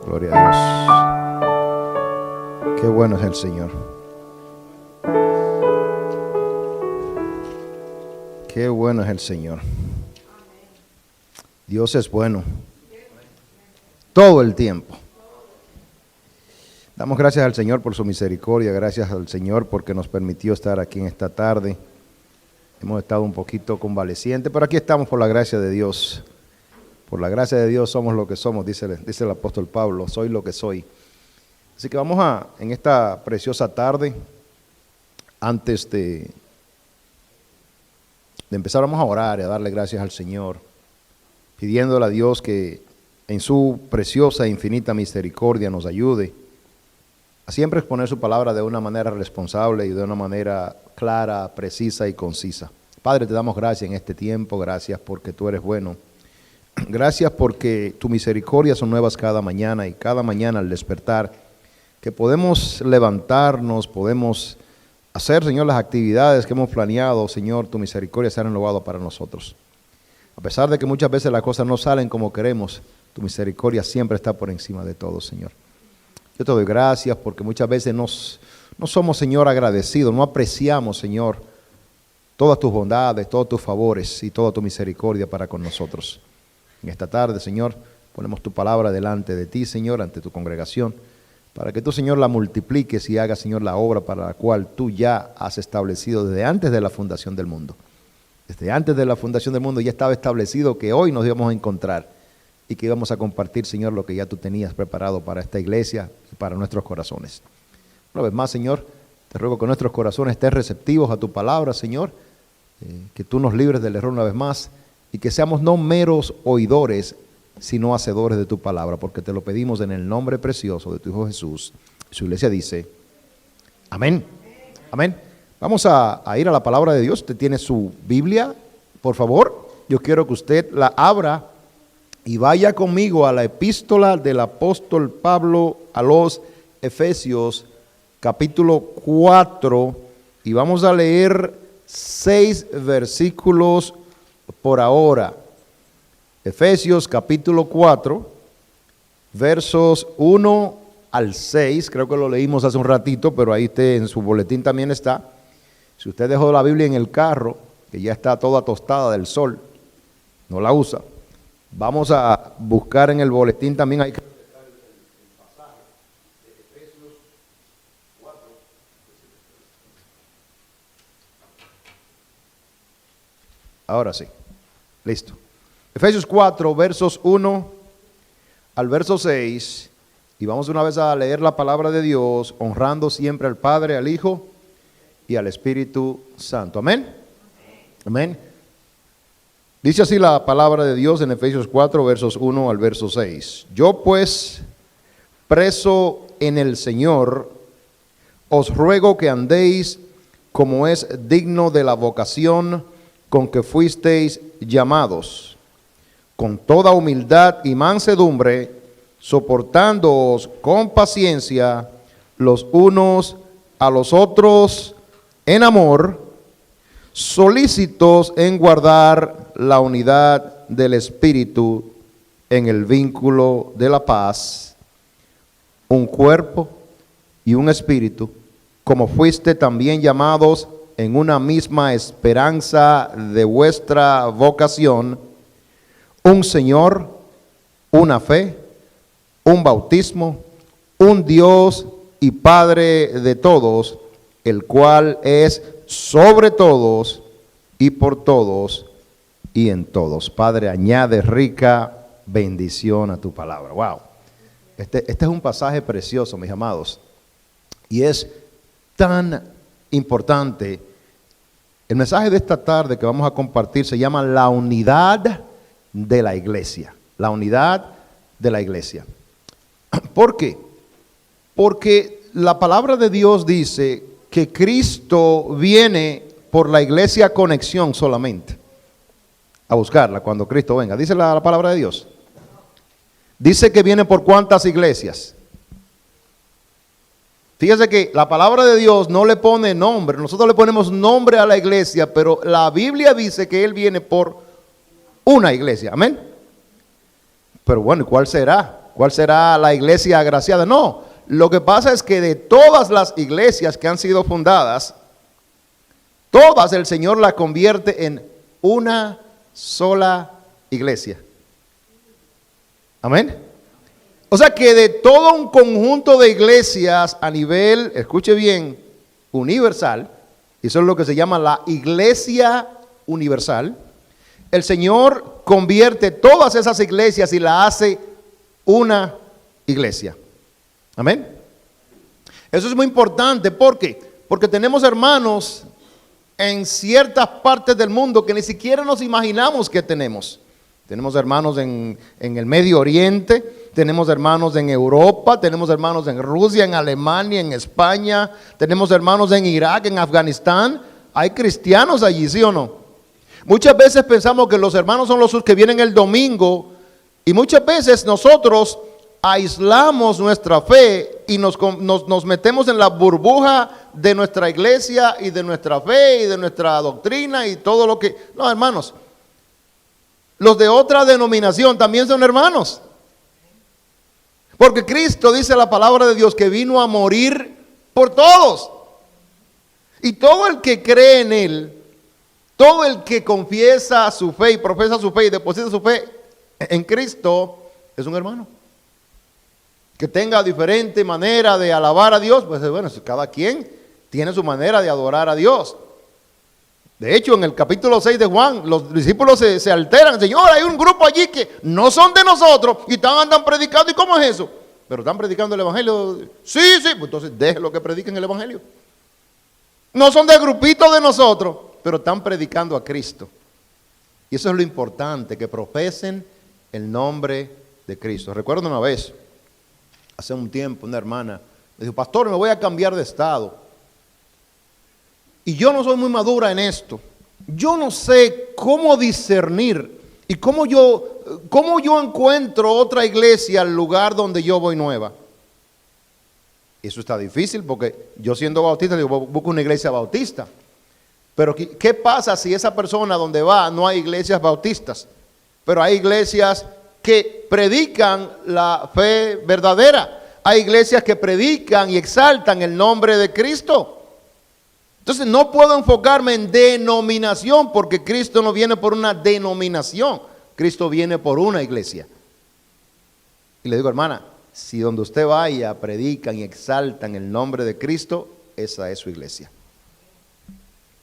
Gloria a Dios. Qué bueno es el Señor. Qué bueno es el Señor. Dios es bueno. Todo el tiempo. Damos gracias al Señor por su misericordia. Gracias al Señor porque nos permitió estar aquí en esta tarde. Hemos estado un poquito convalecientes, pero aquí estamos por la gracia de Dios. Por la gracia de Dios somos lo que somos, dice el apóstol Pablo, soy lo que soy. Así que vamos en esta preciosa tarde, antes de empezar, vamos a orar y a darle gracias al Señor, pidiéndole a Dios que en su preciosa e infinita misericordia nos ayude a siempre exponer su palabra de una manera responsable y de una manera clara, precisa y concisa. Padre, te damos gracias en este tiempo, gracias porque tú eres bueno. Gracias porque tu misericordia son nuevas cada mañana y cada mañana al despertar, que podemos levantarnos, podemos hacer, Señor, las actividades que hemos planeado. Señor, tu misericordia se ha renovado para nosotros. A pesar de que muchas veces las cosas no salen como queremos, tu misericordia siempre está por encima de todo, Señor. Yo te doy gracias porque muchas veces no somos, Señor, agradecidos, no apreciamos, Señor, todas tus bondades, todos tus favores y toda tu misericordia para con nosotros. En esta tarde, Señor, ponemos tu palabra delante de ti, Señor, ante tu congregación, para que tú, Señor, la multipliques y hagas, Señor, la obra para la cual tú ya has establecido desde antes de la fundación del mundo. Desde antes de la fundación del mundo ya estaba establecido que hoy nos íbamos a encontrar y que íbamos a compartir, Señor, lo que ya tú tenías preparado para esta iglesia y para nuestros corazones. Una vez más, Señor, te ruego que nuestros corazones estén receptivos a tu palabra, Señor, que tú nos libres del error una vez más, y que seamos no meros oidores, sino hacedores de tu palabra, porque te lo pedimos en el nombre precioso de tu Hijo Jesús. Su iglesia dice, amén. Amén. Vamos a ir a la palabra de Dios. Usted tiene su Biblia, por favor. Yo quiero que usted la abra y vaya conmigo a la epístola del apóstol Pablo a los Efesios, capítulo 4, y vamos a leer 6 versículos por ahora. Efesios capítulo 4, versos 1 al 6, creo que lo leímos hace un ratito, pero ahí en su boletín también está. Si usted dejó la Biblia en el carro, que ya está toda tostada del sol, no la usa, vamos a buscar en el boletín también, hay que el pasaje de Efesios 4. Ahora sí, listo. Efesios 4, versos 1 al verso 6, y vamos una vez a leer la palabra de Dios, honrando siempre al Padre, al Hijo y al Espíritu Santo. Amén. Amén. Dice así la palabra de Dios en Efesios 4, versos 1 al verso 6. Yo pues, preso en el Señor, os ruego que andéis como es digno de la vocación con que fuisteis llamados, con toda humildad y mansedumbre, soportándoos con paciencia los unos a los otros en amor, solícitos en guardar la unidad del Espíritu en el vínculo de la paz, un cuerpo y un espíritu, como fuiste también llamados en una misma esperanza de vuestra vocación, un Señor, una fe, un bautismo, un Dios y Padre de todos, el cual es sobre todos y por todos y en todos. Padre, añade rica bendición a tu palabra. Wow. Este es un pasaje precioso, mis amados, y es tan importante. El mensaje de esta tarde que vamos a compartir se llama la unidad de la iglesia. La unidad de la iglesia. ¿Por qué? Porque la palabra de Dios dice que Cristo viene por la iglesia Conexión solamente a buscarla cuando Cristo venga. Dice la palabra de Dios. Dice que viene por ¿cuántas iglesias? Fíjese que la palabra de Dios no le pone nombre. Nosotros le ponemos nombre a la iglesia, pero la Biblia dice que Él viene por una iglesia. Amén. Pero bueno, ¿y cuál será? ¿Cuál será la iglesia agraciada? No, lo que pasa es que de todas las iglesias que han sido fundadas, todas el Señor las convierte en una sola iglesia. Amén. O sea que de todo un conjunto de iglesias a nivel, escuche bien, universal, y eso es lo que se llama la iglesia universal, el Señor convierte todas esas iglesias y la hace una iglesia. Amén. Eso es muy importante. ¿Por qué? Porque tenemos hermanos en ciertas partes del mundo que ni siquiera nos imaginamos que tenemos. Tenemos hermanos en el Medio Oriente, tenemos hermanos en Europa, tenemos hermanos en Rusia, en Alemania, en España, tenemos hermanos en Irak, en Afganistán. Hay cristianos allí, ¿sí o no? Muchas veces pensamos que los hermanos son los que vienen el domingo y muchas veces nosotros aislamos nuestra fe y nos metemos en la burbuja de nuestra iglesia y de nuestra fe y de nuestra doctrina y todo lo que... No, hermanos, los de otra denominación también son hermanos. Porque Cristo, dice la palabra de Dios, que vino a morir por todos. Y todo el que cree en Él, todo el que confiesa su fe y profesa su fe y deposita su fe en Cristo, es un hermano. Que tenga diferente manera de alabar a Dios, pues bueno, cada quien tiene su manera de adorar a Dios. De hecho, en el capítulo 6 de Juan, los discípulos se alteran. Señor, hay un grupo allí que no son de nosotros y andan predicando. ¿Y cómo es eso? Pero están predicando el evangelio. Sí, pues entonces déjenlo que prediquen el evangelio. No son de grupito de nosotros, pero están predicando a Cristo. Y eso es lo importante, que profesen el nombre de Cristo. Recuerdo una vez, hace un tiempo, una hermana me dijo: pastor, me voy a cambiar de estado. Y yo no soy muy madura en esto. Yo no sé cómo discernir y cómo yo encuentro otra iglesia al lugar donde yo voy nueva. Eso está difícil porque yo, siendo bautista, digo, busco una iglesia bautista. Pero ¿qué pasa si esa persona donde va no hay iglesias bautistas? Pero hay iglesias que predican la fe verdadera. Hay iglesias que predican y exaltan el nombre de Cristo. Entonces no puedo enfocarme en denominación, porque Cristo no viene por una denominación. Cristo viene por una iglesia. Y le digo: hermana, si donde usted vaya predican y exaltan el nombre de Cristo, esa es su iglesia.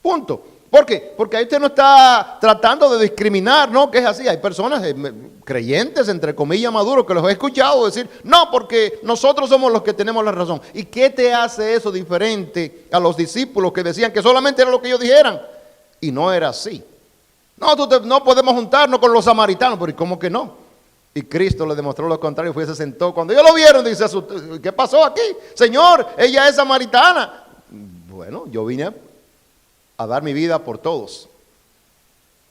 Punto. ¿Por qué? Porque ahí usted no está tratando de discriminar, ¿no? Que es así. Hay personas creyentes, entre comillas, maduros, que los he escuchado decir: no, porque nosotros somos los que tenemos la razón. ¿Y qué te hace eso diferente a los discípulos que decían que solamente era lo que ellos dijeran? Y no era así. No, no podemos juntarnos con los samaritanos. Pero ¿y cómo que no? Y Cristo le demostró lo contrario. Se sentó. Cuando ellos lo vieron, dice: ¿qué pasó aquí? Señor, ella es samaritana. Bueno, yo vine a dar mi vida por todos.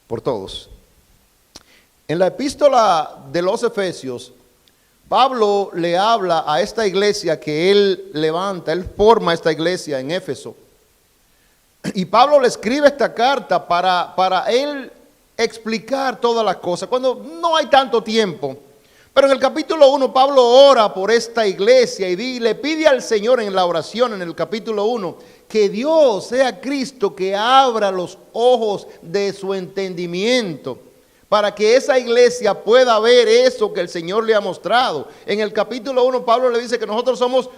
Por todos. En la epístola de los Efesios, Pablo le habla a esta iglesia que él levanta, él forma esta iglesia en Éfeso. Y Pablo le escribe esta carta para él explicar todas las cosas, cuando no hay tanto tiempo. Pero en el capítulo 1, Pablo ora por esta iglesia y le pide al Señor en la oración, en el capítulo 1, que Dios sea Cristo que abra los ojos de su entendimiento, para que esa iglesia pueda ver eso que el Señor le ha mostrado. En el capítulo 1, Pablo le dice que nosotros somos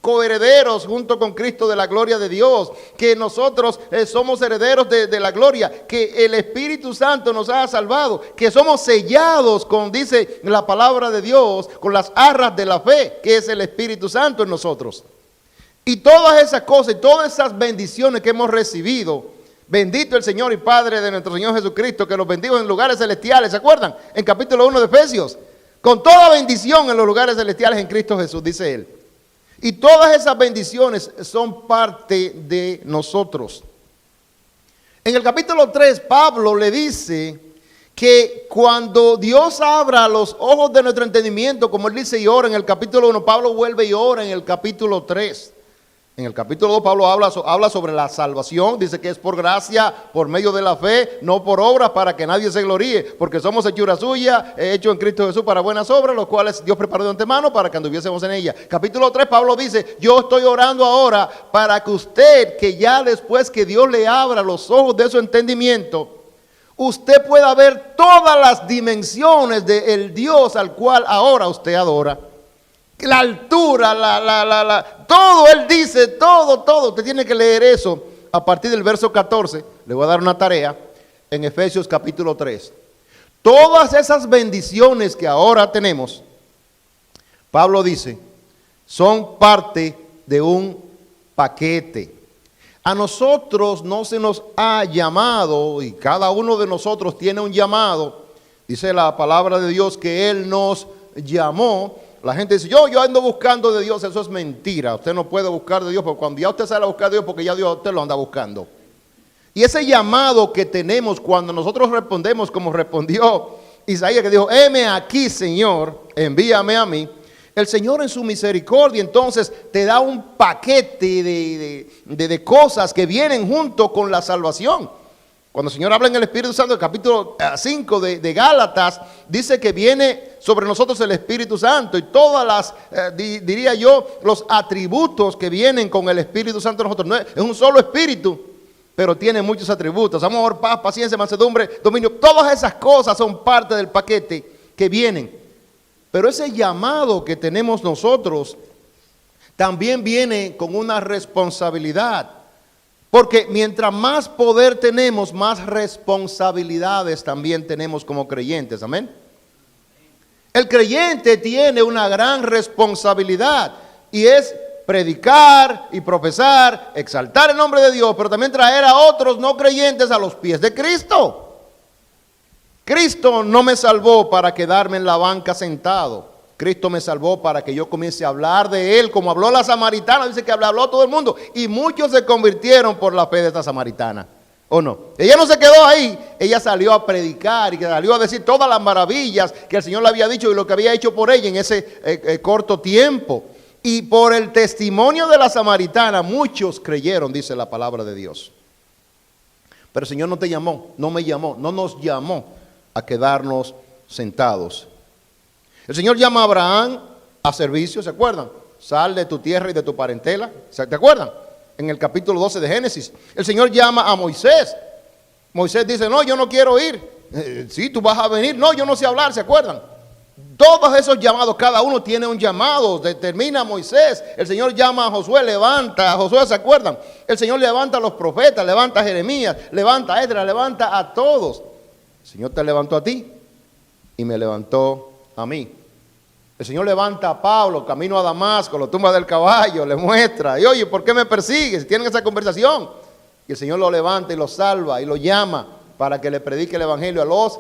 coherederos junto con Cristo de la gloria de Dios, que nosotros somos herederos de la gloria, que el Espíritu Santo nos ha salvado, que somos sellados con, dice la palabra de Dios, con las arras de la fe, que es el Espíritu Santo en nosotros. Y todas esas cosas y todas esas bendiciones que hemos recibido, bendito el Señor y Padre de nuestro Señor Jesucristo, que los bendijo en lugares celestiales, ¿se acuerdan? En capítulo 1 de Efesios, con toda bendición en los lugares celestiales en Cristo Jesús, dice él. Y todas esas bendiciones son parte de nosotros. En el capítulo 3, Pablo le dice que cuando Dios abra los ojos de nuestro entendimiento, como él dice y ora en el capítulo 1, Pablo vuelve y ora en el capítulo 3. En el capítulo 2 Pablo habla sobre la salvación, dice que es por gracia, por medio de la fe, no por obras para que nadie se gloríe, porque somos hechura suya, hecho en Cristo Jesús para buenas obras, los cuales Dios preparó de antemano para que anduviésemos en ella. Capítulo 3 Pablo dice, yo estoy orando ahora para que usted, que ya después que Dios le abra los ojos de su entendimiento, usted pueda ver todas las dimensiones del Dios al cual ahora usted adora. La altura, todo, él dice, todo. Usted tiene que leer eso a partir del verso 14. Le voy a dar una tarea en Efesios capítulo 3. Todas esas bendiciones que ahora tenemos, Pablo dice, son parte de un paquete. A nosotros no se nos ha llamado, y cada uno de nosotros tiene un llamado. Dice la palabra de Dios que Él nos llamó. La gente dice, yo ando buscando de Dios. Eso es mentira. Usted no puede buscar de Dios, porque cuando ya usted sale a buscar de Dios, porque ya Dios usted lo anda buscando. Y ese llamado que tenemos cuando nosotros respondemos como respondió Isaías, que dijo, heme aquí, Señor, envíame a mí. El Señor en su misericordia entonces te da un paquete de cosas que vienen junto con la salvación. Cuando el Señor habla en el Espíritu Santo, el capítulo 5 de Gálatas, dice que viene sobre nosotros el Espíritu Santo y todas las, diría yo, los atributos que vienen con el Espíritu Santo de nosotros. No es un solo Espíritu, pero tiene muchos atributos: amor, paz, paciencia, mansedumbre, dominio. Todas esas cosas son parte del paquete que vienen. Pero ese llamado que tenemos nosotros también viene con una responsabilidad. Porque mientras más poder tenemos, más responsabilidades también tenemos como creyentes. Amén. El creyente tiene una gran responsabilidad y es predicar y profesar, exaltar el nombre de Dios, pero también traer a otros no creyentes a los pies de Cristo. Cristo no me salvó para quedarme en la banca sentado. Cristo me salvó para que yo comience a hablar de Él, como habló la samaritana. Dice que habló todo el mundo y muchos se convirtieron por la fe de esta samaritana. ¿O no? Ella no se quedó ahí, ella salió a predicar y salió a decir todas las maravillas que el Señor le había dicho y lo que había hecho por ella en ese corto tiempo. Y por el testimonio de la samaritana muchos creyeron, dice la palabra de Dios. Pero el Señor no te llamó, no me llamó, no nos llamó a quedarnos sentados. El Señor llama a Abraham a servicio, ¿se acuerdan? Sal de tu tierra y de tu parentela, ¿se acuerdan? En el capítulo 12 de Génesis. El Señor llama a Moisés. Moisés dice, no, yo no quiero ir. Sí, tú vas a venir. No, yo no sé hablar, ¿se acuerdan? Todos esos llamados, cada uno tiene un llamado, determina a Moisés. El Señor llama a Josué, levanta a Josué, ¿se acuerdan? El Señor levanta a los profetas, levanta a Jeremías, levanta a Esdras, levanta a todos. El Señor te levantó a ti y me levantó a mí. El Señor levanta a Pablo, camino a Damasco, lo tumba del caballo, le muestra. Y oye, ¿por qué me persigues? Tienen esa conversación. Y el Señor lo levanta y lo salva y lo llama para que le predique el evangelio a los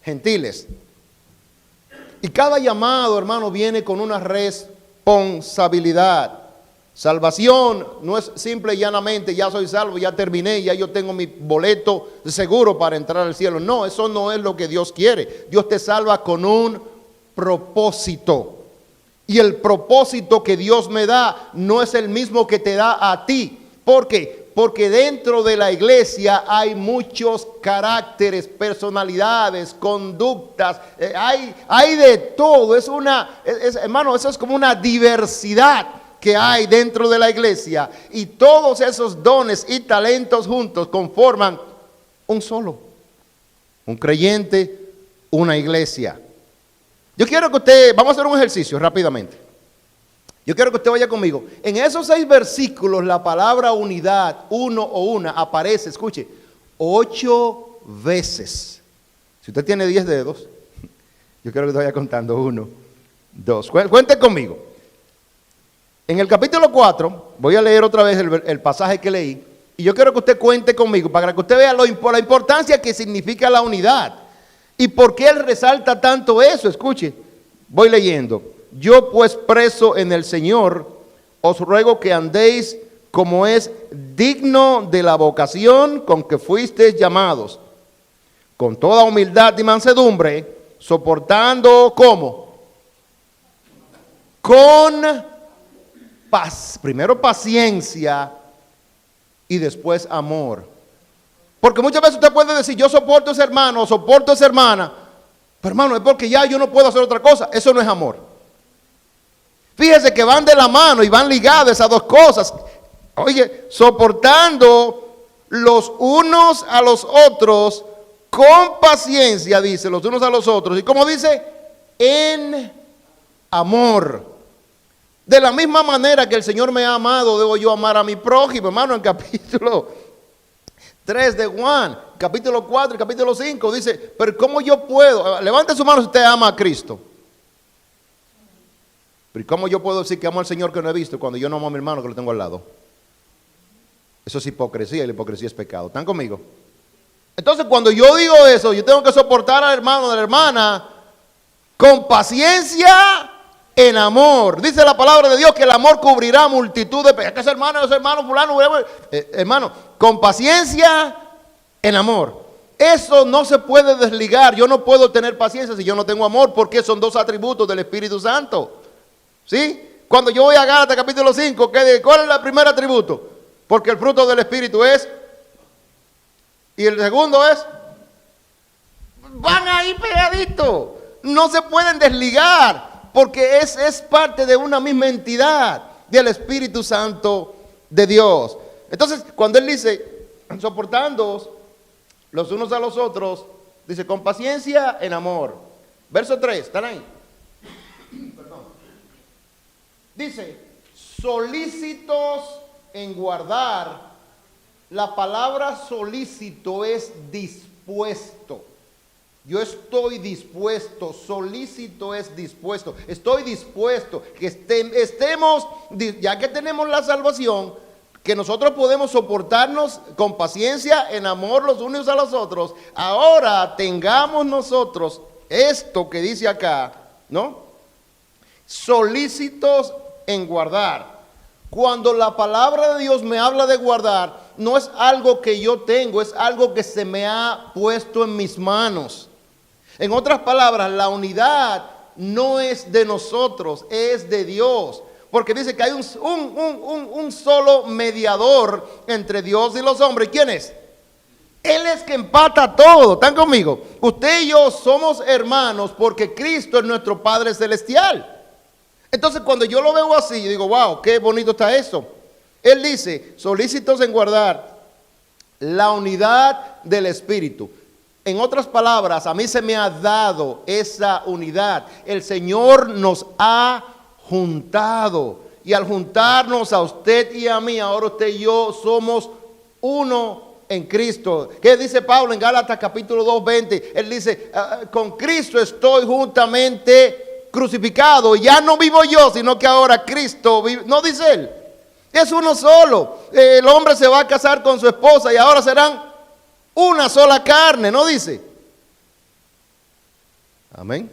gentiles. Y cada llamado, hermano, viene con una responsabilidad. Salvación no es simple y llanamente, ya soy salvo, ya terminé, ya yo tengo mi boleto seguro para entrar al cielo. No, eso no es lo que Dios quiere. Dios te salva con un propósito. Y el propósito que Dios me da no es el mismo que te da a ti. ¿Por qué? Porque dentro de la iglesia hay muchos caracteres, personalidades, conductas, hay de todo. Hermano, eso es como una diversidad que hay dentro de la iglesia. Y todos esos dones y talentos juntos conforman un solo, un creyente, una iglesia. Yo quiero que usted, vamos a hacer un ejercicio rápidamente. Yo quiero que usted vaya conmigo. En esos 6 versículos la palabra unidad, uno o una, aparece, escuche, 8 veces. Si usted tiene 10 dedos, yo quiero que usted vaya contando 1, 2. Cuente conmigo. En el capítulo 4, voy a leer otra vez el pasaje que leí. Y yo quiero que usted cuente conmigo para que usted vea la importancia que significa la unidad. ¿Y por qué él resalta tanto eso? Escuche, voy leyendo. Yo pues preso en el Señor, os ruego que andéis como es digno de la vocación con que fuisteis llamados, con toda humildad y mansedumbre, soportando ¿cómo? Con primero paciencia y después amor. Porque muchas veces usted puede decir, yo soporto a ese hermano o soporto a esa hermana, pero hermano, es porque ya yo no puedo hacer otra cosa. Eso no es amor. Fíjese que van de la mano y van ligadas esas dos cosas. Oye, soportando los unos a los otros con paciencia, dice, los unos a los otros. Y como dice, en amor. De la misma manera que el Señor me ha amado, debo yo amar a mi prójimo. Hermano, en capítulo 3 de Juan, capítulo 4 y capítulo 5, dice, pero ¿cómo yo puedo? Levante su mano si usted ama a Cristo. Pero ¿cómo yo puedo decir que amo al Señor que no he visto cuando yo no amo a mi hermano que lo tengo al lado? Eso es hipocresía y la hipocresía es pecado. ¿Están conmigo? Entonces, cuando yo digo eso, yo tengo que soportar al hermano o a la hermana con paciencia en amor. Dice la palabra de Dios que el amor cubrirá multitud de pecados. Ese hermano fulano, hermano, con paciencia en amor. Eso no se puede desligar. Yo no puedo tener paciencia si yo no tengo amor, porque son dos atributos del Espíritu Santo. ¿Sí? Cuando yo voy a Gálatas capítulo 5, ¿cuál es el primer atributo? Porque el fruto del Espíritu es, y el segundo es, van ahí pegaditos, no se pueden desligar, porque es parte de una misma entidad del Espíritu Santo de Dios. Entonces, cuando él dice, soportándoos los unos a los otros, dice, con paciencia en amor. Verso 3, ¿están ahí? Perdón. Dice, solícitos en guardar. La palabra solícito es dispuesto. Yo estoy dispuesto, solícito es dispuesto. Estoy dispuesto que estemos, ya que tenemos la salvación, que nosotros podemos soportarnos con paciencia, en amor los unos a los otros. Ahora tengamos nosotros esto que dice acá, ¿no? Solícitos en guardar. Cuando la palabra de Dios me habla de guardar, no es algo que yo tengo, es algo que se me ha puesto en mis manos. En otras palabras, la unidad no es de nosotros, es de Dios. Porque dice que hay un solo mediador entre Dios y los hombres. ¿Quién es? Él es que empata todo. ¿Están conmigo? Usted y yo somos hermanos porque Cristo es nuestro Padre Celestial. Entonces, cuando yo lo veo así, yo digo, wow, qué bonito está eso. Él dice, solícitos en guardar la unidad del Espíritu. En otras palabras, a mí se me ha dado esa unidad. El Señor nos ha juntado. Y al juntarnos a usted y a mí, ahora usted y yo somos uno en Cristo. ¿Qué dice Pablo en Gálatas capítulo 2, 20? Él dice, con Cristo estoy juntamente crucificado, ya no vivo yo, sino que ahora Cristo vive. No dice él, es uno solo. El hombre se va a casar con su esposa y ahora serán una sola carne, ¿no dice? Amén.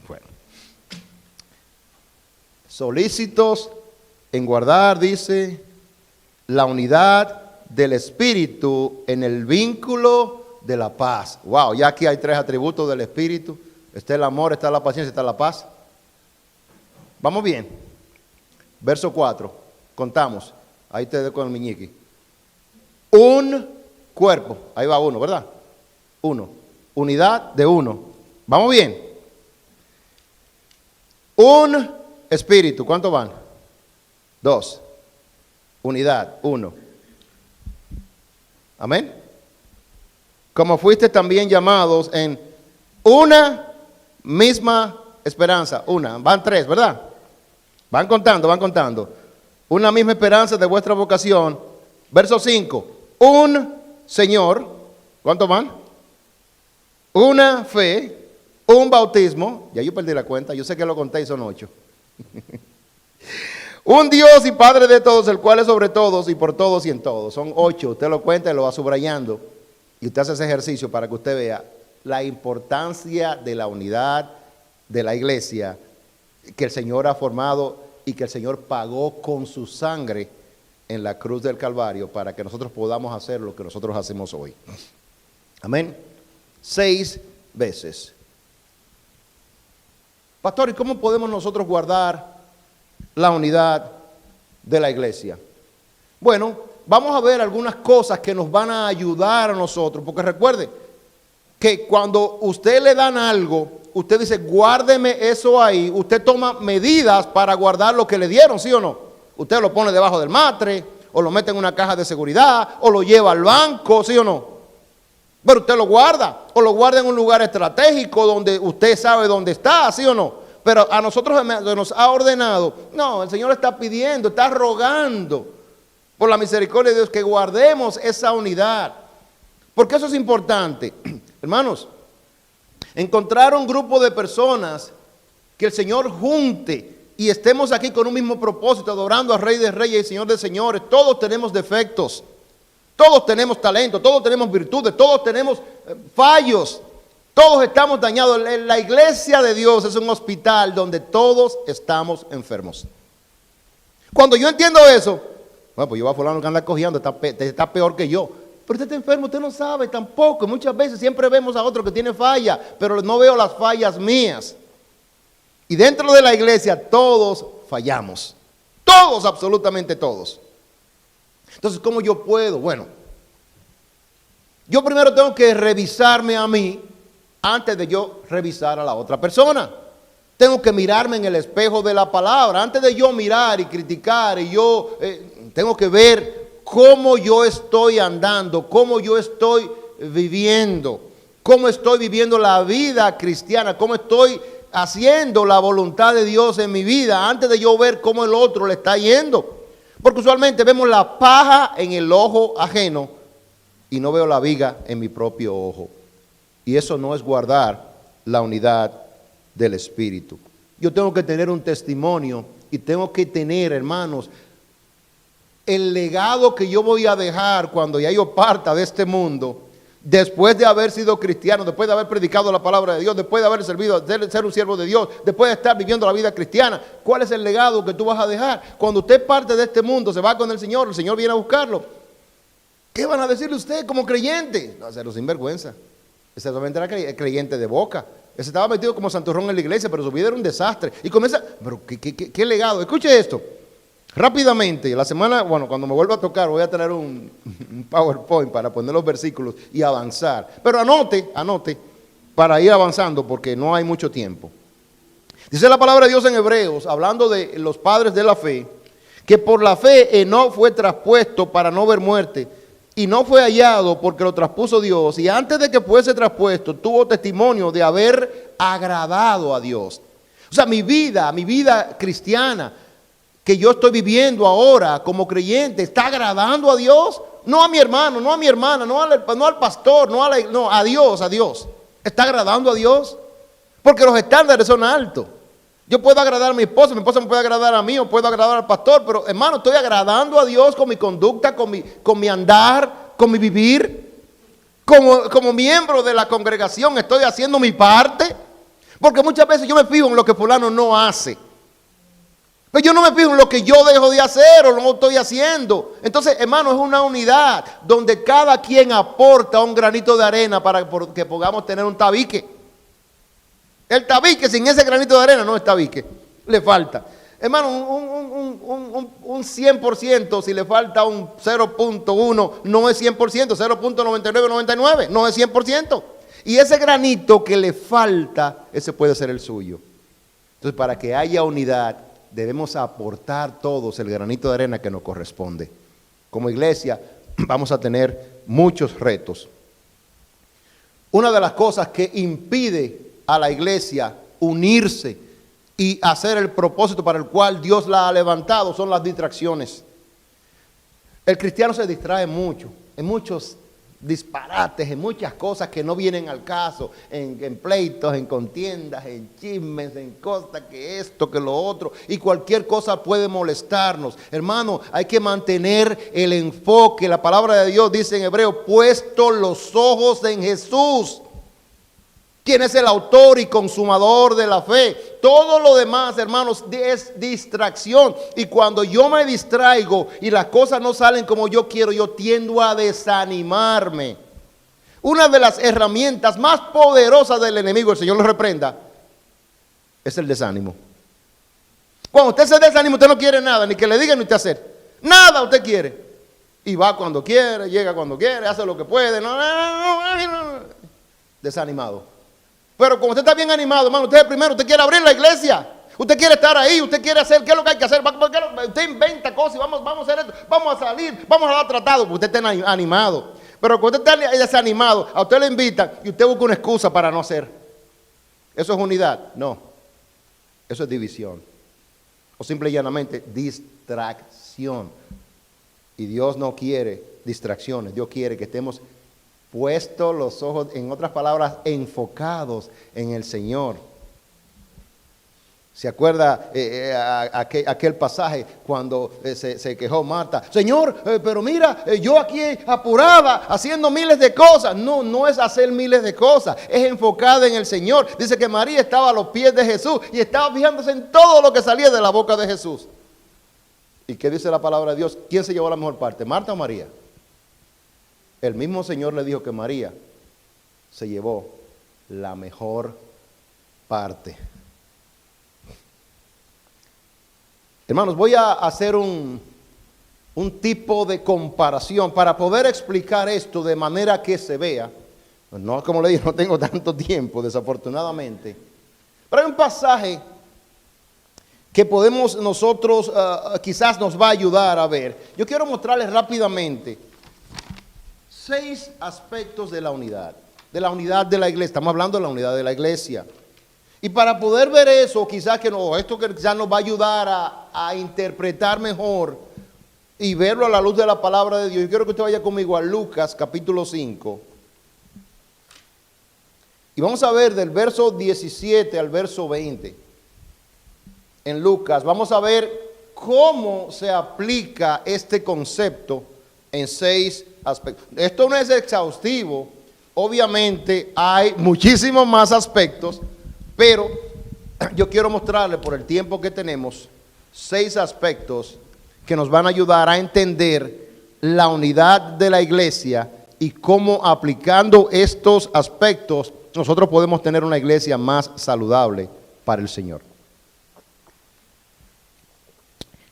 Bueno, solícitos en guardar, dice, la unidad del Espíritu en el vínculo de la paz. Wow, ya aquí hay tres atributos del Espíritu. Está el amor, está la paciencia, está la paz. Vamos bien. Verso 4. Contamos. Ahí te dejo con el miñiqui. Un cuerpo. Ahí va uno, ¿verdad? Uno. Unidad de uno. Vamos bien. Un espíritu. ¿Cuántos van? Dos. Unidad. Uno. Amén. Como fuiste también llamados en una misma esperanza, una, van tres, ¿verdad? Van contando. Una misma esperanza de vuestra vocación. Verso 5, un Señor, ¿cuántos van? Una fe, un bautismo, ya yo perdí la cuenta, yo sé que lo conté y son 8. Un Dios y Padre de todos, el cual es sobre todos y por todos y en todos. Son 8, usted lo cuenta y lo va subrayando y usted hace ese ejercicio para que usted vea la importancia de la unidad de la iglesia que el Señor ha formado y que el Señor pagó con su sangre en la cruz del Calvario para que nosotros podamos hacer lo que nosotros hacemos hoy. Amén. 6 veces. Pastor, ¿y cómo podemos nosotros guardar la unidad de la iglesia? Bueno, vamos a ver algunas cosas que nos van a ayudar a nosotros, porque recuerde que cuando usted le dan algo, usted dice, guárdeme eso ahí, usted toma medidas para guardar lo que le dieron, ¿sí o no? Usted lo pone debajo del matre, o lo mete en una caja de seguridad, o lo lleva al banco, ¿sí o no? Pero usted lo guarda, o lo guarda en un lugar estratégico donde usted sabe dónde está, ¿sí o no? Pero a nosotros se nos ha ordenado, no, el Señor está pidiendo, está rogando por la misericordia de Dios que guardemos esa unidad. Porque eso es importante. Hermanos, encontrar un grupo de personas que el Señor junte y estemos aquí con un mismo propósito, adorando al Rey de Reyes y Señor de Señores. Todos tenemos defectos, todos tenemos talento, todos tenemos virtudes, todos tenemos fallos, todos estamos dañados. La iglesia de Dios es un hospital donde todos estamos enfermos. Cuando yo entiendo eso, bueno, pues yo a fulano que anda cogiendo, está peor que yo. Pero usted está enfermo, usted no sabe tampoco. Muchas veces siempre vemos a otro que tiene falla, pero no veo las fallas mías. Y dentro de la iglesia todos fallamos. Todos, absolutamente todos. Entonces, ¿cómo yo puedo? Bueno, yo primero tengo que revisarme a mí antes de yo revisar a la otra persona. Tengo que mirarme en el espejo de la palabra. Antes de yo mirar y criticar, y yo tengo que ver cómo yo estoy andando, cómo yo estoy viviendo, cómo estoy viviendo la vida cristiana, cómo estoy haciendo la voluntad de Dios en mi vida, antes de yo ver cómo el otro le está yendo. Porque usualmente vemos la paja en el ojo ajeno y no veo la viga en mi propio ojo. Y eso no es guardar la unidad del Espíritu. Yo tengo que tener un testimonio y tengo que tener, hermanos, el legado que yo voy a dejar cuando ya yo parta de este mundo, después de haber sido cristiano, después de haber predicado la palabra de Dios, después de haber servido, de ser un siervo de Dios, después de estar viviendo la vida cristiana. ¿Cuál es el legado que tú vas a dejar? Cuando usted parte de este mundo, se va con el Señor viene a buscarlo. ¿Qué van a decirle usted como creyente? No, se lo sinvergüenza. Ese solamente era creyente de boca. Ese estaba metido como santurrón en la iglesia, pero su vida era un desastre. Y comienza, pero ¿qué legado? Escuche esto. Rápidamente, la semana, bueno, cuando me vuelva a tocar voy a tener un PowerPoint para poner los versículos y avanzar. Pero anote para ir avanzando porque no hay mucho tiempo. Dice la palabra de Dios en Hebreos, hablando de los padres de la fe, que por la fe Enoc fue traspuesto para no ver muerte y no fue hallado porque lo traspuso Dios. Y antes de que fuese traspuesto, tuvo testimonio de haber agradado a Dios. O sea, mi vida cristiana, que yo estoy viviendo ahora como creyente, ¿está agradando a Dios? No a mi hermano, no a mi hermana, no al pastor, no a Dios, a Dios. ¿Está agradando a Dios? Porque los estándares son altos. Yo puedo agradar a mi esposa me puede agradar a mí, o puedo agradar al pastor, pero hermano, estoy agradando a Dios con mi conducta, con mi andar, con mi vivir. Como miembro de la congregación, estoy haciendo mi parte. Porque muchas veces yo me fijo en lo que fulano no hace. Pero yo no me fijo en lo que yo dejo de hacer o no estoy haciendo. Entonces, hermano, es una unidad donde cada quien aporta un granito de arena para que podamos tener un tabique. El tabique, sin ese granito de arena, no es tabique. Le falta. Hermano, un 100%, si le falta un 0.1, no es 100%, 0.9999, no es 100%. Y ese granito que le falta, ese puede ser el suyo. Entonces, para que haya unidad, debemos aportar todos el granito de arena que nos corresponde. Como iglesia vamos a tener muchos retos. Una de las cosas que impide a la iglesia unirse y hacer el propósito para el cual Dios la ha levantado son las distracciones. El cristiano se distrae mucho, en muchos disparates, en muchas cosas que no vienen al caso, en pleitos, en contiendas, en chismes, en cosas que esto, que lo otro, y cualquier cosa puede molestarnos. Hermano, hay que mantener el enfoque. La palabra de Dios dice en Hebreo, puesto los ojos en Jesús, quien es el autor y consumador de la fe. Todo lo demás, hermanos, es distracción. Y cuando yo me distraigo y las cosas no salen como yo quiero, yo tiendo a desanimarme. Una de las herramientas más poderosas del enemigo, el Señor lo reprenda, es el desánimo. Cuando usted se desanima, usted no quiere nada, ni que le digan ni usted hacer. Nada usted quiere. Y va cuando quiere, llega cuando quiere, hace lo que puede. No. Desanimado. Pero cuando usted está bien animado, hermano, usted quiere abrir la iglesia. Usted quiere estar ahí, usted quiere hacer, ¿qué es lo que hay que hacer? Usted inventa cosas y vamos a hacer esto, vamos a salir, vamos a dar tratado, porque usted está animado. Pero cuando usted está desanimado, a usted le invitan y usted busca una excusa para no hacer. ¿Eso es unidad? No. Eso es división. O simple y llanamente distracción. Y Dios no quiere distracciones, Dios quiere que estemos puestos los ojos, en otras palabras, enfocados en el Señor. ¿Se acuerda aquel pasaje cuando se quejó Marta? Señor, pero mira, yo aquí apurada, haciendo miles de cosas. No es hacer miles de cosas, es enfocada en el Señor. Dice que María estaba a los pies de Jesús y estaba fijándose en todo lo que salía de la boca de Jesús. ¿Y qué dice la palabra de Dios? ¿Quién se llevó la mejor parte, Marta o María? El mismo Señor le dijo que María se llevó la mejor parte. Hermanos, voy a hacer un tipo de comparación para poder explicar esto de manera que se vea. No, como le dije, no tengo tanto tiempo, desafortunadamente. Pero hay un pasaje que podemos nosotros, quizás nos va a ayudar a ver. Yo quiero mostrarles rápidamente 6 aspectos de la unidad de la iglesia. Estamos hablando de la unidad de la iglesia. Y para poder ver eso, quizás esto que quizás nos va a ayudar a interpretar mejor y verlo a la luz de la palabra de Dios. Yo quiero que usted vaya conmigo a Lucas capítulo 5. Y vamos a ver del verso 17 al verso 20. En Lucas vamos a ver cómo se aplica este concepto en 6 aspectos. Esto no es exhaustivo. Obviamente hay muchísimos más aspectos. Pero yo quiero mostrarle por el tiempo que tenemos 6 aspectos que nos van a ayudar a entender la unidad de la iglesia y cómo aplicando estos aspectos nosotros podemos tener una iglesia más saludable para el Señor.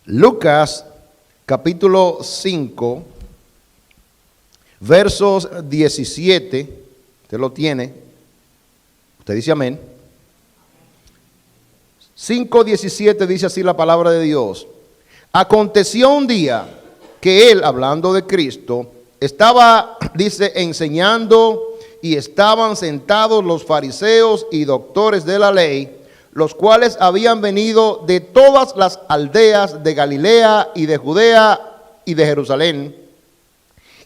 Lucas capítulo 5, versos 17, usted lo tiene, usted dice amén. 5:17 dice así la palabra de Dios. Aconteció un día que él, hablando de Cristo, estaba, dice, enseñando y estaban sentados los fariseos y doctores de la ley, los cuales habían venido de todas las aldeas de Galilea y de Judea y de Jerusalén.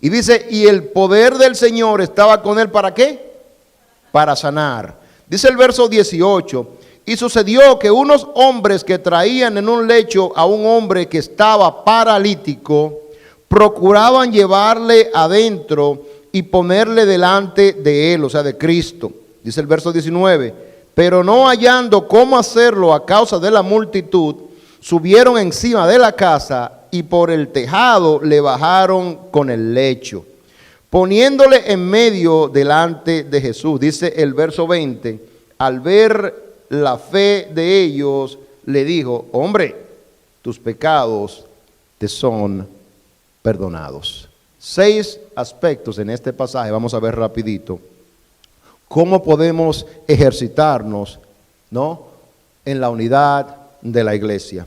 Y dice, y el poder del Señor estaba con él, ¿para qué? Para sanar. Dice el verso 18. Y sucedió que unos hombres que traían en un lecho a un hombre que estaba paralítico, procuraban llevarle adentro y ponerle delante de él, o sea, de Cristo. Dice el verso 19, pero no hallando cómo hacerlo a causa de la multitud, subieron encima de la casa y por el tejado le bajaron con el lecho, poniéndole en medio delante de Jesús. Dice el verso 20, al ver la fe de ellos, le dijo, hombre, tus pecados te son perdonados. 6 aspectos en este pasaje, vamos a ver rapidito. ¿Cómo podemos ejercitarnos, ¿no?, en la unidad de la iglesia?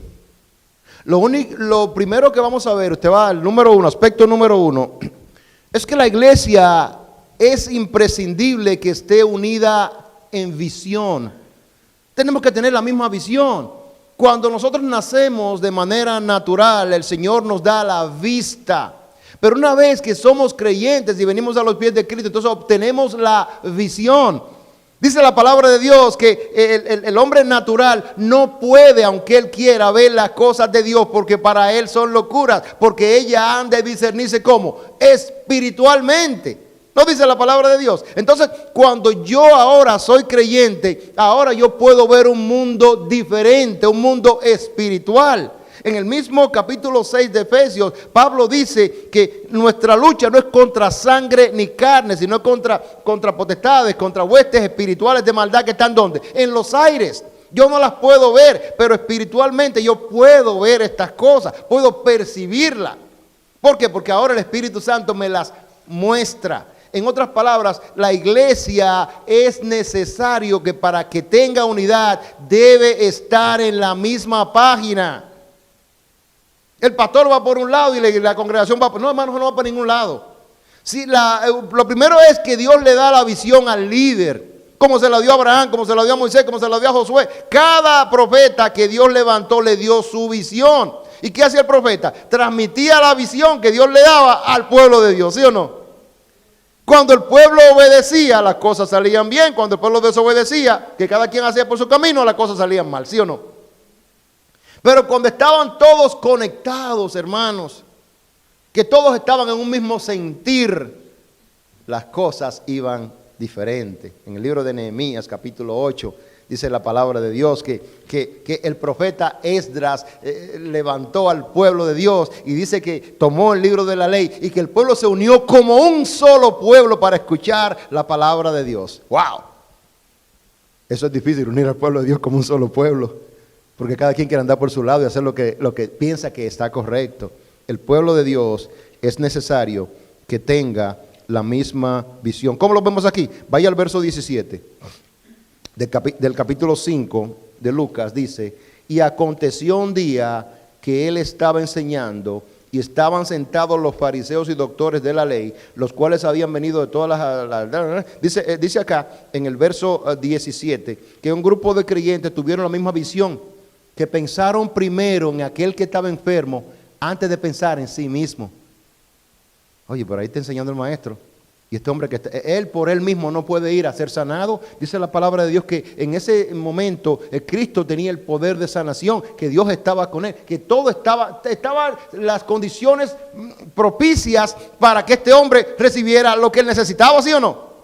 Lo primero que vamos a ver, usted va al número 1, aspecto número 1, es que la iglesia es imprescindible que esté unida en visión. Tenemos que tener la misma visión. Cuando nosotros nacemos de manera natural, el Señor nos da la vista. Pero una vez que somos creyentes y venimos a los pies de Cristo, entonces obtenemos la visión. Dice la palabra de Dios que el hombre natural no puede, aunque él quiera, ver las cosas de Dios, porque para él son locuras, porque ella han de discernirse como espiritualmente. ¿No dice la palabra de Dios? Entonces, cuando yo ahora soy creyente, ahora yo puedo ver un mundo diferente, un mundo espiritual. En el mismo capítulo 6 de Efesios, Pablo dice que nuestra lucha no es contra sangre ni carne, sino contra potestades, contra huestes espirituales de maldad que están ¿dónde? En los aires. Yo no las puedo ver, pero espiritualmente yo puedo ver estas cosas, puedo percibirlas. ¿Por qué? Porque ahora el Espíritu Santo me las muestra. En otras palabras, la iglesia es necesario que para que tenga unidad debe estar en la misma página. El pastor va por un lado y la congregación va por... No, hermanos, no va por ningún lado. Sí, lo primero es que Dios le da la visión al líder, como se la dio a Abraham, como se la dio a Moisés, como se la dio a Josué. Cada profeta que Dios levantó le dio su visión. ¿Y qué hacía el profeta? Transmitía la visión que Dios le daba al pueblo de Dios, ¿sí o no? Cuando el pueblo obedecía, las cosas salían bien. Cuando el pueblo desobedecía, que cada quien hacía por su camino, las cosas salían mal, ¿sí o no? Pero cuando estaban todos conectados, hermanos, que todos estaban en un mismo sentir, las cosas iban diferentes. En el libro de Nehemías, capítulo 8, dice la palabra de Dios que el profeta Esdras levantó al pueblo de Dios y dice que tomó el libro de la ley y que el pueblo se unió como un solo pueblo para escuchar la palabra de Dios. ¡Wow! Eso es difícil, unir al pueblo de Dios como un solo pueblo, porque cada quien quiere andar por su lado y hacer lo que piensa que está correcto. El pueblo de Dios es necesario que tenga la misma visión. ¿Cómo lo vemos aquí? Vaya al verso 17 del capítulo 5 de Lucas. Dice: y aconteció un día que él estaba enseñando y estaban sentados los fariseos y doctores de la ley, los cuales habían venido de todas las... Dice acá en el verso 17 que un grupo de creyentes tuvieron la misma visión, que pensaron primero en aquel que estaba enfermo antes de pensar en sí mismo. Oye, por ahí está enseñando el maestro. Y este hombre él por él mismo no puede ir a ser sanado. Dice la palabra de Dios que en ese momento Cristo tenía el poder de sanación, que Dios estaba con él, que todo estaban las condiciones propicias para que este hombre recibiera lo que él necesitaba, ¿sí o no?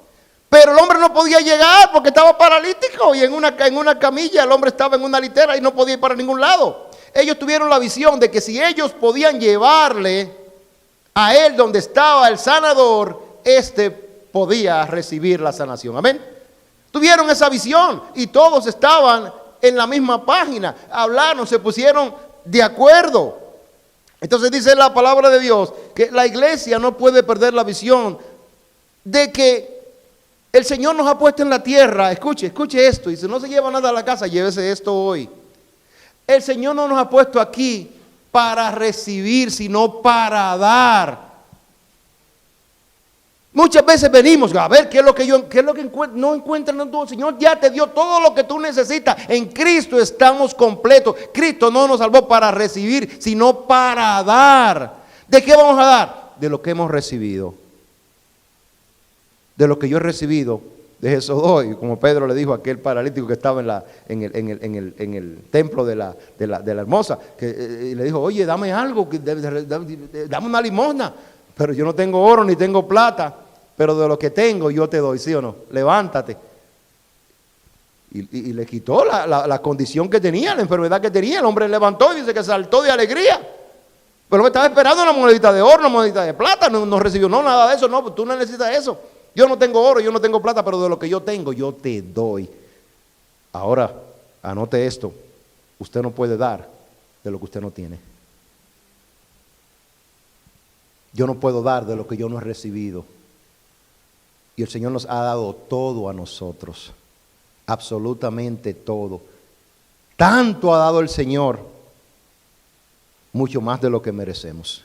Pero el hombre no podía llegar porque estaba paralítico y en una camilla. El hombre estaba en una litera y no podía ir para ningún lado. Ellos tuvieron la visión de que si ellos podían llevarle a él donde estaba el sanador, este podía recibir la sanación. Amén. Tuvieron esa visión y todos estaban en la misma página. Hablaron, se pusieron de acuerdo. Entonces dice la palabra de Dios que la iglesia no puede perder la visión de que el Señor nos ha puesto en la tierra. Escuche esto. Y si no se lleva nada a la casa, llévese esto hoy. El Señor no nos ha puesto aquí para recibir, sino para dar. Muchas veces venimos a ver qué es lo que no encuentran en todo. El Señor ya te dio todo lo que tú necesitas. En Cristo estamos completos. Cristo no nos salvó para recibir, sino para dar. ¿De qué vamos a dar? De lo que hemos recibido. De lo que yo he recibido, de eso doy. Como Pedro le dijo a aquel paralítico que estaba en el templo de la hermosa, que le dijo: oye, dame algo, dame una limosna. Pero yo no tengo oro ni tengo plata, pero de lo que tengo yo te doy, ¿sí o no? Levántate. Y le quitó la condición que tenía, la enfermedad que tenía. El hombre levantó y dice que saltó de alegría. Pero me estaba esperando una monedita de oro, una monedita de plata. No recibió nada de eso. No, pues tú no necesitas eso. Yo no tengo oro, yo no tengo plata, pero de lo que yo tengo, yo te doy. Ahora, anote esto. Usted no puede dar de lo que usted no tiene. Yo no puedo dar de lo que yo no he recibido. Y el Señor nos ha dado todo a nosotros. Absolutamente todo. Tanto ha dado el Señor, mucho más de lo que merecemos.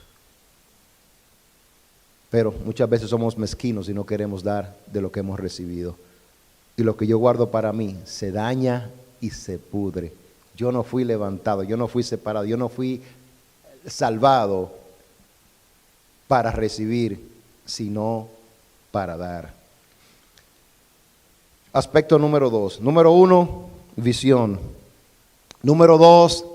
Pero muchas veces somos mezquinos y no queremos dar de lo que hemos recibido. Y lo que yo guardo para mí se daña y se pudre. Yo no fui levantado, yo no fui separado, yo no fui salvado para recibir, sino para dar. Aspecto número 2. Número 1, visión. Número 2,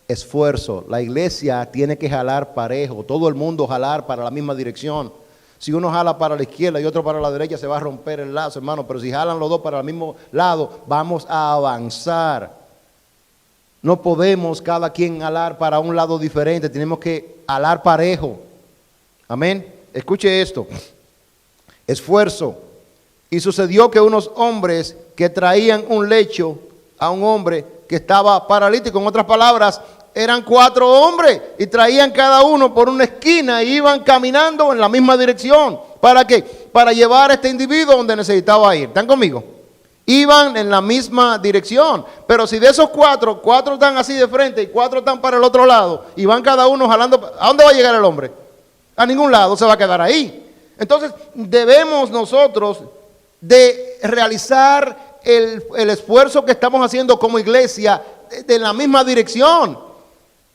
esfuerzo. La iglesia tiene que jalar parejo, todo el mundo jalar para la misma dirección. Si uno jala para la izquierda y otro para la derecha, se va a romper el lazo, hermano. Pero si jalan los dos para el mismo lado, vamos a avanzar. No podemos cada quien jalar para un lado diferente, tenemos que jalar parejo. Amén. Escuche esto. Esfuerzo. Y sucedió que unos hombres que traían un lecho a un hombre que estaba paralítico. En otras palabras, eran 4 hombres y traían cada uno por una esquina e iban caminando en la misma dirección. ¿Para qué? Para llevar a este individuo donde necesitaba ir. ¿Están conmigo? Iban en la misma dirección. Pero si de esos 4 están así de frente y 4 están para el otro lado y van cada uno jalando, ¿a dónde va a llegar el hombre? A ningún lado, se va a quedar ahí. Entonces debemos nosotros de realizar el esfuerzo que estamos haciendo como iglesia de la misma dirección.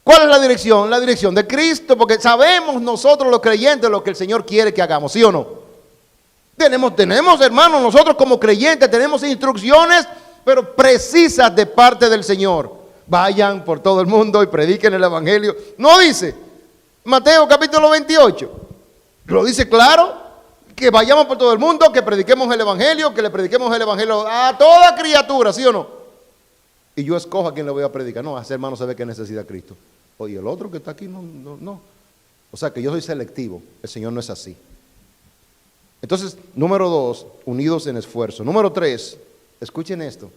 ¿Cuál es la dirección? La dirección de Cristo, porque sabemos nosotros los creyentes lo que el Señor quiere que hagamos, ¿sí o no? Tenemos hermanos, nosotros como creyentes tenemos instrucciones, pero precisas de parte del Señor. Vayan por todo el mundo y prediquen el Evangelio. No dice Mateo capítulo 28, lo dice claro, que vayamos por todo el mundo, que prediquemos el Evangelio, que le prediquemos el Evangelio a toda criatura, ¿sí o no? Y yo escojo a quién le voy a predicar. No, a ese hermano se ve que necesita a Cristo. Oye, el otro que está aquí no. O sea que yo soy selectivo. El Señor no es así. Entonces, número 2, unidos en esfuerzo. Número 3, escuchen esto.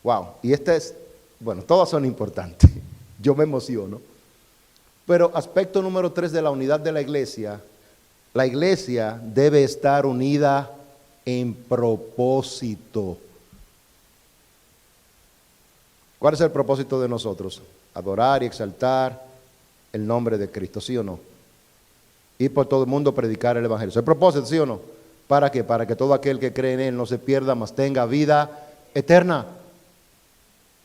Wow, y bueno, todas son importantes. Yo me emociono. Pero aspecto número 3 de la unidad de la iglesia debe estar unida en propósito. ¿Cuál es el propósito de nosotros? Adorar y exaltar el nombre de Cristo, ¿sí o no? Ir por todo el mundo a predicar el Evangelio. ¿Es el propósito, sí o no? ¿Para qué? Para que todo aquel que cree en Él no se pierda, mas tenga vida eterna.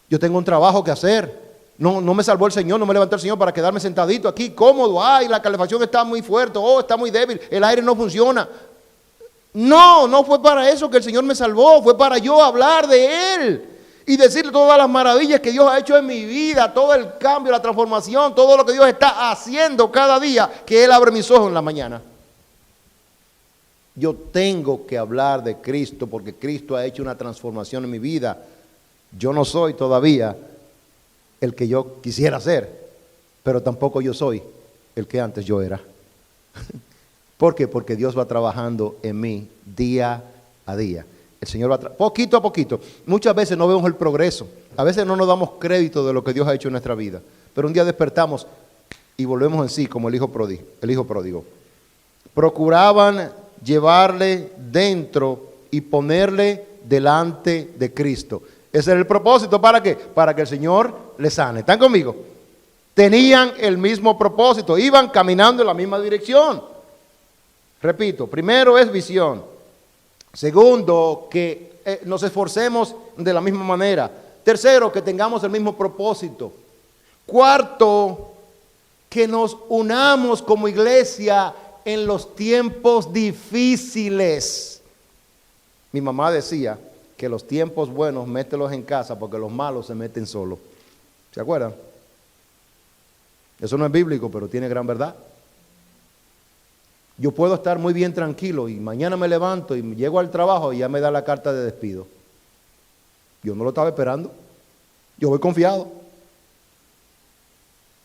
Yo tengo un trabajo que hacer. No me salvó el Señor, no me levantó el Señor para quedarme sentadito aquí, cómodo. Ay, la calefacción está muy fuerte, está muy débil, el aire no funciona. No fue para eso que el Señor me salvó, fue para yo hablar de Él. Y decirle todas las maravillas que Dios ha hecho en mi vida, todo el cambio, la transformación, todo lo que Dios está haciendo cada día que Él abre mis ojos en la mañana. Yo tengo que hablar de Cristo porque Cristo ha hecho una transformación en mi vida. Yo no soy todavía el que yo quisiera ser, pero tampoco yo soy el que antes yo era. ¿Por qué? Porque Dios va trabajando en mí día a día. El Señor va poquito a poquito. Muchas veces no vemos el progreso. A veces no nos damos crédito de lo que Dios ha hecho en nuestra vida. Pero un día despertamos y volvemos en sí como el hijo pródigo. Procuraban llevarle dentro y ponerle delante de Cristo. Ese era el propósito. ¿Para qué? Para que el Señor le sane. ¿Están conmigo? Tenían el mismo propósito. Iban caminando en la misma dirección. Repito, primero es visión. Segundo, que nos esforcemos de la misma manera. Tercero, que tengamos el mismo propósito. Cuarto, que nos unamos como iglesia en los tiempos difíciles. Mi mamá decía que los tiempos buenos mételos en casa porque los malos se meten solos. ¿Se acuerdan? Eso no es bíblico, pero tiene gran verdad. Yo puedo estar muy bien tranquilo y mañana me levanto y llego al trabajo y ya me da la carta de despido. Yo no lo estaba esperando. Yo voy confiado.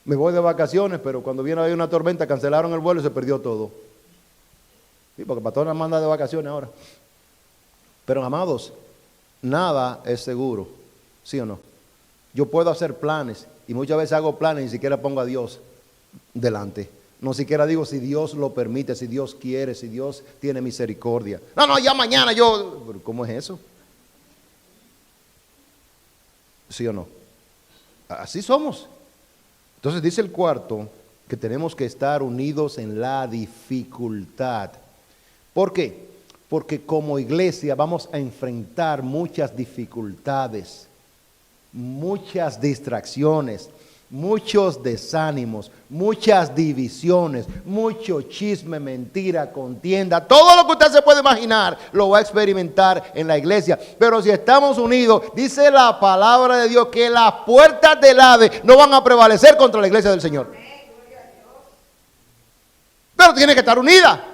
Me voy de vacaciones, pero cuando viene a haber una tormenta cancelaron el vuelo y se perdió todo. Sí, porque Pastor nos manda de vacaciones ahora. Pero amados, nada es seguro, ¿sí o no? Yo puedo hacer planes y muchas veces hago planes y ni siquiera pongo a Dios delante. No siquiera digo si Dios lo permite, si Dios quiere, si Dios tiene misericordia. No, ya mañana yo... ¿Pero cómo es eso? ¿Sí o no? Así somos. Entonces dice el cuarto que tenemos que estar unidos en la dificultad. ¿Por qué? Porque como iglesia vamos a enfrentar muchas dificultades, muchas distracciones, muchos desánimos, muchas divisiones, mucho chisme, mentira, contienda, todo lo que usted se puede imaginar lo va a experimentar en la iglesia. Pero si estamos unidos, dice la palabra de Dios que las puertas del Hades no van a prevalecer contra la iglesia del Señor. Pero tiene que estar unida.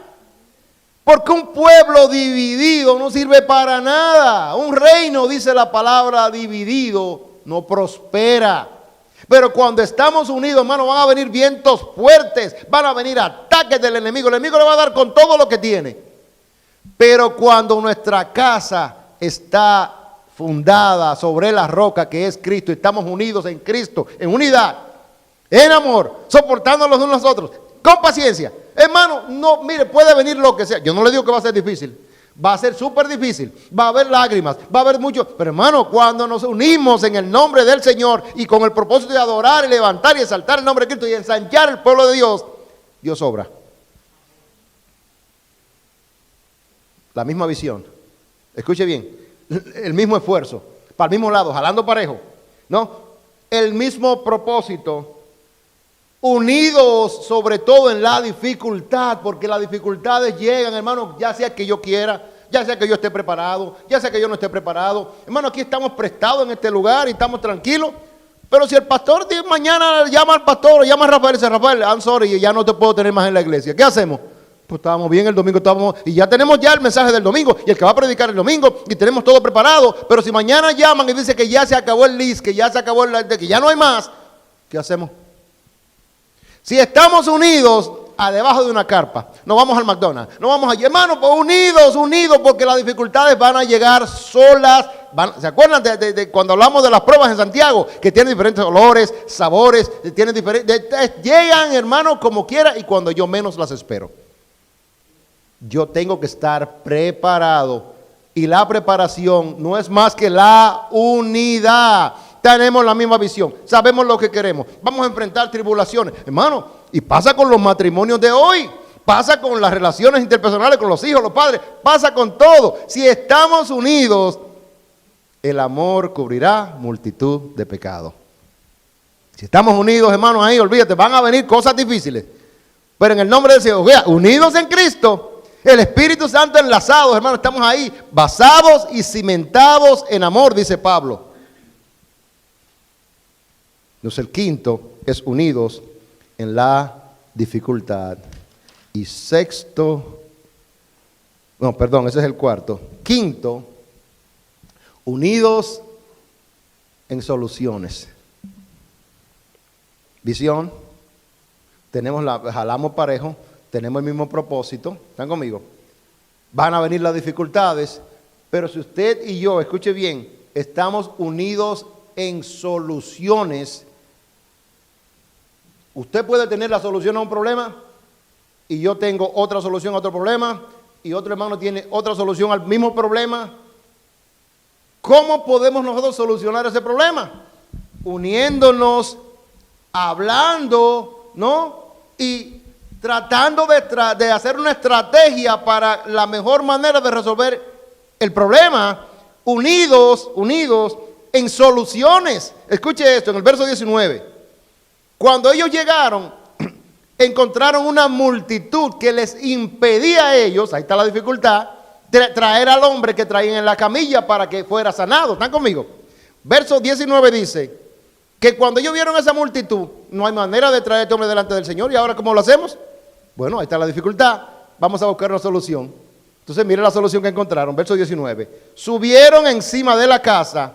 Porque un pueblo dividido no sirve para nada. Un reino, dice la palabra, dividido no prospera. Pero cuando estamos unidos, hermano, van a venir vientos fuertes, van a venir ataques del enemigo. El enemigo le va a dar con todo lo que tiene. Pero cuando nuestra casa está fundada sobre la roca que es Cristo. Estamos unidos en Cristo, en unidad, en amor, soportándonos los unos a los otros, con paciencia. Hermano, no, mire, puede venir lo que sea. Yo no le digo que va a ser difícil. Va a ser súper difícil, va a haber lágrimas, va a haber mucho. Pero hermano, cuando nos unimos en el nombre del Señor y con el propósito de adorar y levantar y exaltar el nombre de Cristo y ensanchar el pueblo de Dios, Dios obra. La misma visión. Escuche bien, el mismo esfuerzo, para el mismo lado, jalando parejo, ¿no? El mismo propósito, unidos sobre todo en la dificultad, porque las dificultades llegan, hermano, ya sea que yo quiera, ya sea que yo esté preparado, ya sea que yo no esté preparado. Hermano, aquí estamos prestados en este lugar y estamos tranquilos, pero si el pastor mañana llama al pastor o llama a Rafael y dice, Rafael, I'm sorry, ya no te puedo tener más en la iglesia, ¿qué hacemos? Pues estábamos bien el domingo, y ya tenemos ya el mensaje del domingo y el que va a predicar el domingo y tenemos todo preparado, pero si mañana llaman y dicen que ya se acabó el list, que ya se acabó que ya no hay más, ¿qué hacemos? Si estamos unidos debajo de una carpa, no vamos al McDonald's, no vamos allí, hermano, pues unidos, porque las dificultades van a llegar solas. ¿Se acuerdan de cuando hablamos de las pruebas en Santiago? Que tienen diferentes olores, sabores, tienen llegan, hermano, como quiera y cuando yo menos las espero. Yo tengo que estar preparado y la preparación no es más que la unidad. Tenemos la misma visión, sabemos lo que queremos, vamos a enfrentar tribulaciones, hermano, y pasa con los matrimonios de hoy, pasa con las relaciones interpersonales, con los hijos, los padres, pasa con todo. Si estamos unidos, el amor cubrirá multitud de pecados. Si estamos unidos, hermanos, ahí, olvídate, van a venir cosas difíciles, pero en el nombre del Señor, unidos en Cristo, el Espíritu Santo enlazados, hermanos, estamos ahí, basados y cimentados en amor, dice Pablo. Entonces el quinto es unidos en la dificultad. Y sexto, no, perdón, ese es el cuarto. Quinto, unidos en soluciones. Visión, jalamos parejo, tenemos el mismo propósito. ¿Están conmigo? Van a venir las dificultades, pero si usted y yo, escuche bien, estamos unidos en soluciones. Usted puede tener la solución a un problema y yo tengo otra solución a otro problema y otro hermano tiene otra solución al mismo problema. ¿Cómo podemos nosotros solucionar ese problema? Uniéndonos, hablando, ¿no? Y tratando de hacer una estrategia para la mejor manera de resolver el problema. Unidos en soluciones. Escuche esto en el verso 19. Cuando ellos llegaron, encontraron una multitud que les impedía a ellos, ahí está la dificultad, traer al hombre que traían en la camilla para que fuera sanado. ¿Están conmigo? Verso 19 dice que cuando ellos vieron esa multitud, no hay manera de traer a este hombre delante del Señor. ¿Y ahora cómo lo hacemos? Bueno, ahí está la dificultad. Vamos a buscar una solución. Entonces mire la solución que encontraron. Verso 19. Subieron encima de la casa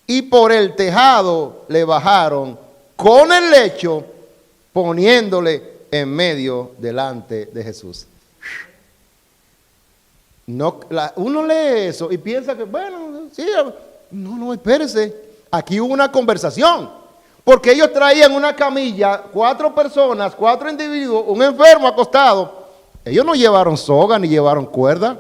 y por el tejado le bajaron con el lecho, poniéndole en medio delante de Jesús. No, uno lee eso y piensa que, bueno, sí, no, espérese. Aquí hubo una conversación, porque ellos traían una camilla, 4 personas, 4 individuos, un enfermo acostado. Ellos no llevaron soga ni llevaron cuerda.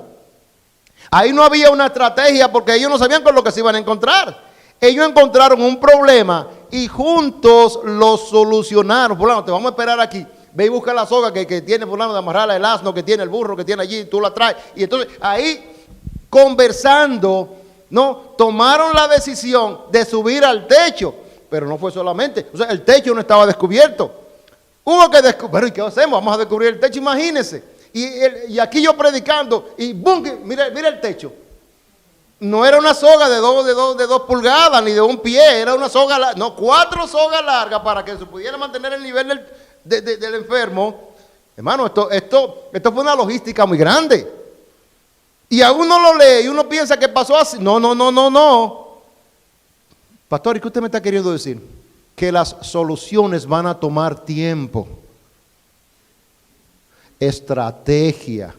Ahí no había una estrategia porque ellos no sabían con lo que se iban a encontrar. Ellos encontraron un problema y juntos lo solucionaron. Fulano, te vamos a esperar aquí. Ve y busca la soga que tiene fulano de amarrarla, el asno que tiene, el burro que tiene allí, tú la traes. Y entonces ahí conversando, ¿no? Tomaron la decisión de subir al techo. Pero no fue solamente, o sea, el techo no estaba descubierto. Hubo que descubrir, pero ¿y qué hacemos? Vamos a descubrir el techo, imagínense. Y aquí yo predicando, y ¡bum! Mira el techo. No era una soga de 2 pulgadas, ni de 1 pie, era una soga, 4 sogas largas para que se pudiera mantener el nivel del enfermo. Hermano, esto fue una logística muy grande. Y a uno lo lee y uno piensa que pasó así. No. Pastor, ¿y qué usted me está queriendo decir? Que las soluciones van a tomar tiempo, estrategia,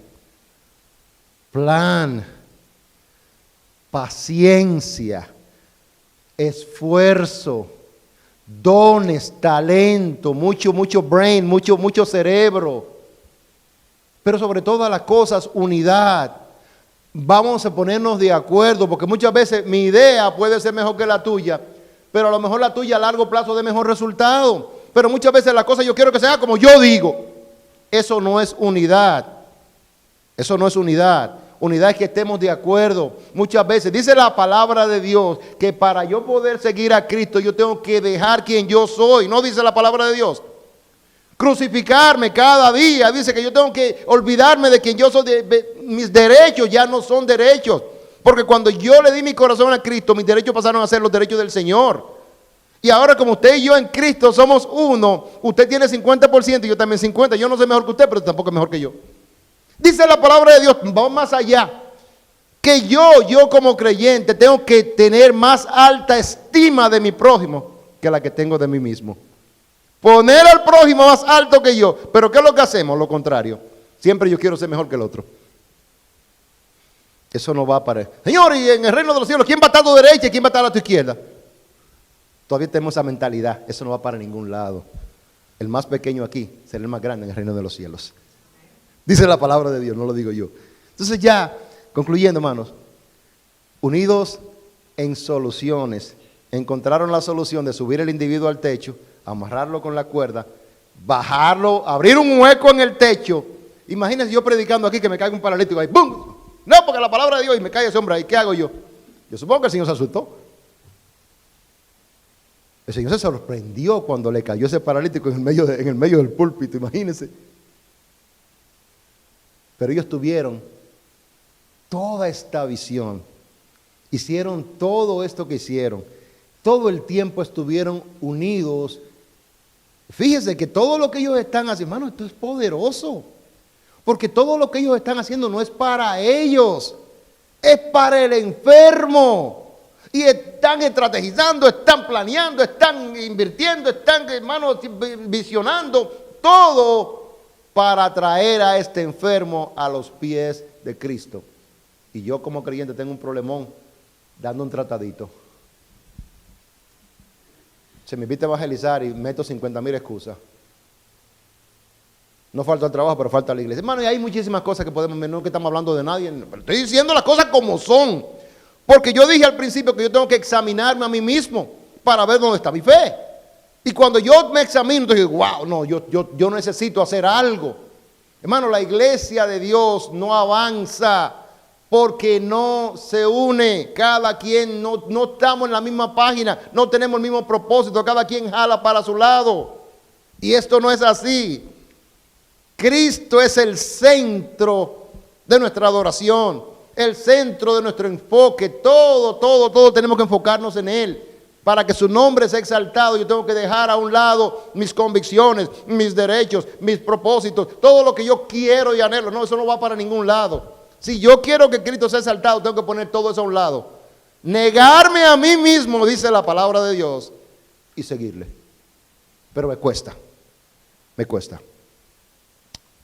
plan. paciencia, esfuerzo, dones, talento, mucho brain, mucho cerebro. Pero sobre todas las cosas, unidad. Vamos a ponernos de acuerdo, porque muchas veces mi idea puede ser mejor que la tuya, pero a lo mejor la tuya a largo plazo dé mejor resultado. Pero muchas veces la cosa yo quiero que sea como yo digo. Eso no es unidad. Eso no es unidad. Unidad es que estemos de acuerdo. Muchas veces dice la palabra de Dios que para yo poder seguir a Cristo yo tengo que dejar quien yo soy. ¿No dice la palabra de Dios? Crucificarme cada día. Dice que yo tengo que olvidarme de quien yo soy. Mis derechos ya no son derechos. Porque cuando yo le di mi corazón a Cristo, mis derechos pasaron a ser los derechos del Señor. Y ahora como usted y yo en Cristo somos uno, usted tiene 50% y yo también 50%. Yo no soy mejor que usted, pero tampoco es mejor que yo. Dice la palabra de Dios, vamos más allá, que yo como creyente tengo que tener más alta estima de mi prójimo que la que tengo de mí mismo. Poner al prójimo más alto que yo. Pero ¿qué es lo que hacemos? Lo contrario. Siempre yo quiero ser mejor que el otro. Eso no va para... Señor, y en el reino de los cielos, ¿quién va a estar a tu derecha y quién va a estar a tu izquierda? Todavía tenemos esa mentalidad. Eso no va para ningún lado. El más pequeño aquí será el más grande en el reino de los cielos. Dice la palabra de Dios, no lo digo yo. Entonces ya, concluyendo, hermanos, unidos en soluciones, encontraron la solución de subir el individuo al techo, amarrarlo con la cuerda, bajarlo, abrir un hueco en el techo. Imagínense yo predicando aquí que me caiga un paralítico ahí, ¡bum! No, porque la palabra de Dios y me cae ese hombre ahí, ¿qué hago yo? Yo supongo que el Señor se asustó. El Señor se sorprendió cuando le cayó ese paralítico en el medio del púlpito, imagínense. Pero ellos tuvieron toda esta visión, hicieron todo esto que hicieron, todo el tiempo estuvieron unidos. Fíjense que todo lo que ellos están haciendo, hermano, esto es poderoso, porque todo lo que ellos están haciendo no es para ellos, es para el enfermo. Y están estrategizando, están planeando, están invirtiendo, están, hermano, visionando, todo para traer a este enfermo a los pies de Cristo. Y yo como creyente tengo un problemón dando un tratadito. Se me invita a evangelizar y meto 50,000 excusas. No falta el trabajo, pero falta la iglesia. Hermano, y hay muchísimas cosas que podemos ver, no que estamos hablando de nadie, pero estoy diciendo las cosas como son. Porque yo dije al principio que yo tengo que examinarme a mí mismo para ver dónde está mi fe. Y cuando yo me examino, entonces digo, wow, no, yo necesito hacer algo. Hermano, la iglesia de Dios no avanza porque no se une. Cada quien, no estamos en la misma página, no tenemos el mismo propósito, cada quien jala para su lado. Y esto no es así. Cristo es el centro de nuestra adoración, el centro de nuestro enfoque. Todo tenemos que enfocarnos en Él. Para que su nombre sea exaltado, yo tengo que dejar a un lado mis convicciones, mis derechos, mis propósitos, todo lo que yo quiero y anhelo. No, eso no va para ningún lado. Si yo quiero que Cristo sea exaltado, tengo que poner todo eso a un lado. Negarme a mí mismo, dice la palabra de Dios, y seguirle. Pero me cuesta.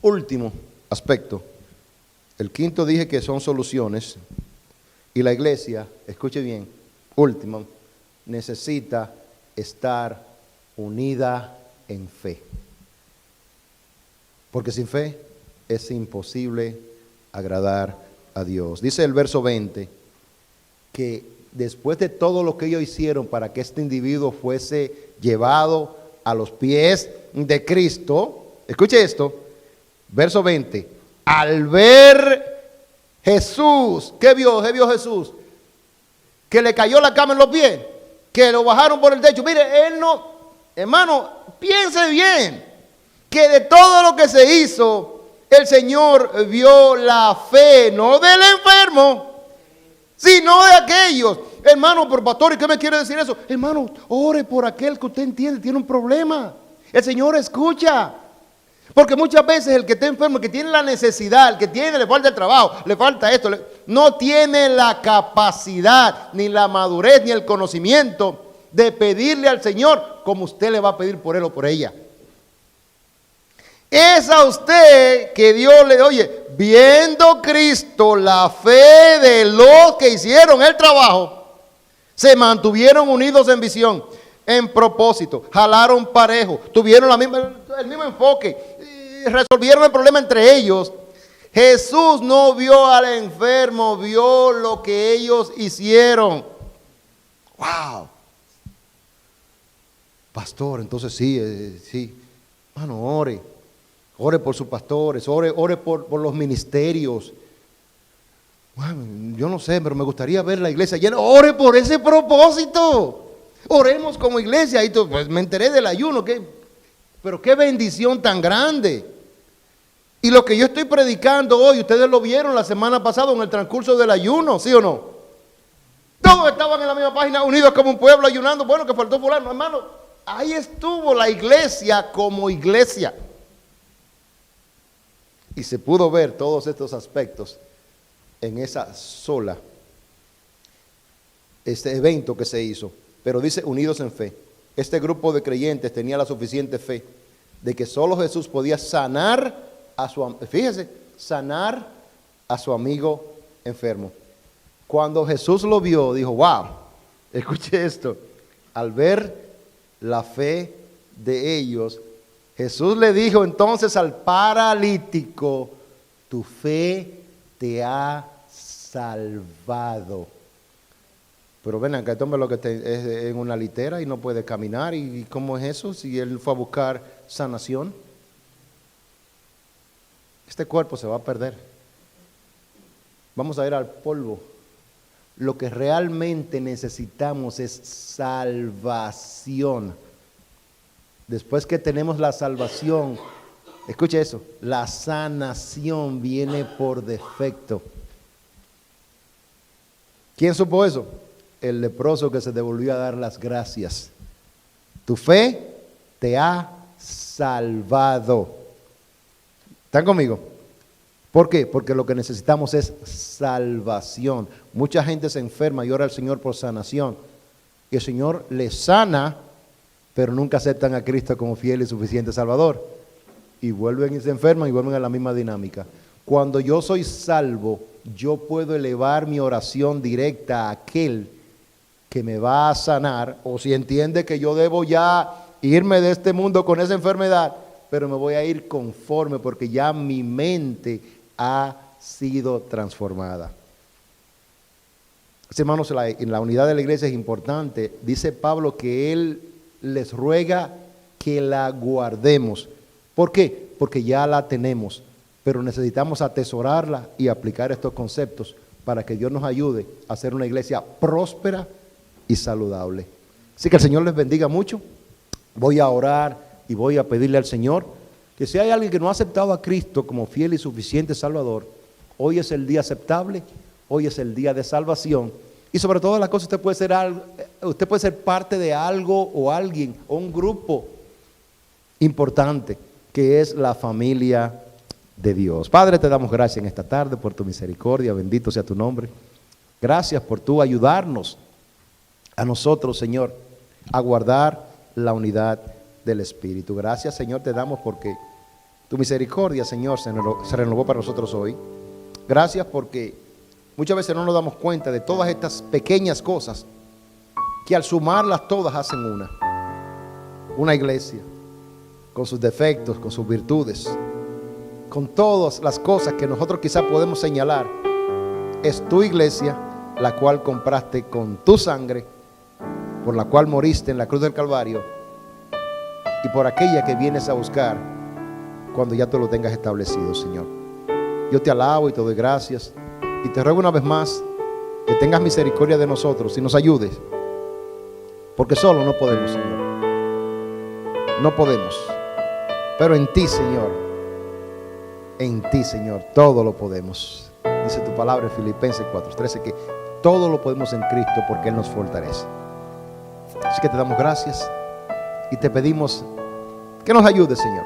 Último aspecto. El quinto dije que son soluciones. Y la iglesia, escuche bien, último, necesita estar unida en fe. Porque sin fe es imposible agradar a Dios. Dice el verso 20 que después de todo lo que ellos hicieron para que este individuo fuese llevado a los pies de Cristo, escuche esto, verso 20, al ver Jesús, ¿qué vio Jesús? Que le cayó la cama en los pies, que lo bajaron por el techo. Mire, él no, hermano, piense bien, que de todo lo que se hizo, el Señor vio la fe, no del enfermo, sino de aquellos. Hermano, pero pastor, ¿y qué me quiere decir eso? Hermano, ore por aquel que usted entiende, tiene un problema. El Señor escucha. Porque muchas veces el que está enfermo, el que tiene la necesidad, el que le falta el trabajo, le falta esto, no tiene la capacidad, ni la madurez, ni el conocimiento de pedirle al Señor como usted le va a pedir por él o por ella. Es a usted que Dios le oye, viendo Cristo la fe de los que hicieron el trabajo, se mantuvieron unidos en visión, en propósito, jalaron parejo, tuvieron el mismo enfoque, y resolvieron el problema entre ellos. Jesús no vio al enfermo, vio lo que ellos hicieron. ¡Wow! Pastor, entonces sí. Mano, ore por sus pastores, ore por los ministerios. Bueno, yo no sé, pero me gustaría ver la iglesia llena. Ore por ese propósito. Oremos como iglesia. Y pues me enteré del ayuno, pero qué bendición tan grande. Y lo que yo estoy predicando hoy, ustedes lo vieron la semana pasada en el transcurso del ayuno, ¿sí o no? Todos estaban en la misma página, unidos como un pueblo, ayunando. Bueno, que faltó fulano, hermano. Ahí estuvo la iglesia como iglesia. Y se pudo ver todos estos aspectos en esa sola, este evento que se hizo. Pero dice unidos en fe. Este grupo de creyentes tenía la suficiente fe de que solo Jesús podía sanar sanar a su amigo enfermo. Cuando Jesús lo vio, dijo, wow, escuche esto, al ver la fe de ellos, Jesús le dijo entonces al paralítico, tu fe te ha salvado. Pero ven acá, este hombre lo que es en una litera y no puede caminar. ¿Y cómo es eso si él fue a buscar sanación? Este cuerpo se va a perder. Vamos a ir al polvo. Lo que realmente necesitamos es salvación. Después que tenemos la salvación, escuche eso, la sanación viene por defecto. ¿Quién supo eso? El leproso que se devolvió a dar las gracias. Tu fe te ha salvado. ¿Están conmigo? ¿Por qué? Porque lo que necesitamos es salvación. Mucha gente se enferma y ora al Señor por sanación. Y el Señor les sana, pero nunca aceptan a Cristo como fiel y suficiente Salvador. Y vuelven y se enferman y vuelven a la misma dinámica. Cuando yo soy salvo, yo puedo elevar mi oración directa a aquel que me va a sanar, o si entiende que yo debo ya irme de este mundo con esa enfermedad, pero me voy a ir conforme porque ya mi mente ha sido transformada. Hermanos, en la unidad de la iglesia es importante. Dice Pablo que él les ruega que la guardemos. ¿Por qué? Porque ya la tenemos, pero necesitamos atesorarla y aplicar estos conceptos para que Dios nos ayude a ser una iglesia próspera y saludable. Así que el Señor les bendiga mucho. Voy a orar y voy a pedirle al Señor que si hay alguien que no ha aceptado a Cristo como fiel y suficiente Salvador, hoy es el día aceptable, hoy es el día de salvación. Y sobre todas las cosas usted puede ser parte de algo o alguien o un grupo importante que es la familia de Dios. Padre, te damos gracias en esta tarde por tu misericordia, bendito sea tu nombre. Gracias por tu ayudarnos a nosotros, Señor, a guardar la unidad del Espíritu. Gracias, Señor, te damos porque tu misericordia, Señor, se renovó para nosotros hoy. Gracias porque muchas veces no nos damos cuenta de todas estas pequeñas cosas que al sumarlas todas hacen una iglesia con sus defectos, con sus virtudes, con todas las cosas que nosotros quizás podemos señalar. Es tu iglesia, la cual compraste con tu sangre, por la cual moriste en la cruz del Calvario, y por aquella que vienes a buscar cuando ya tú lo tengas establecido, Señor. Yo te alabo y te doy gracias, y te ruego una vez más que tengas misericordia de nosotros y nos ayudes, porque solo no podemos, Señor. No podemos, pero en ti, Señor, todo lo podemos. Dice tu palabra en Filipenses 4:13 que todo lo podemos en Cristo porque Él nos fortalece. Así que te damos gracias y te pedimos que nos ayudes, Señor,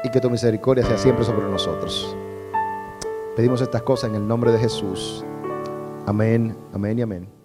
y que tu misericordia sea siempre sobre nosotros. Pedimos estas cosas en el nombre de Jesús. Amén, amén y amén.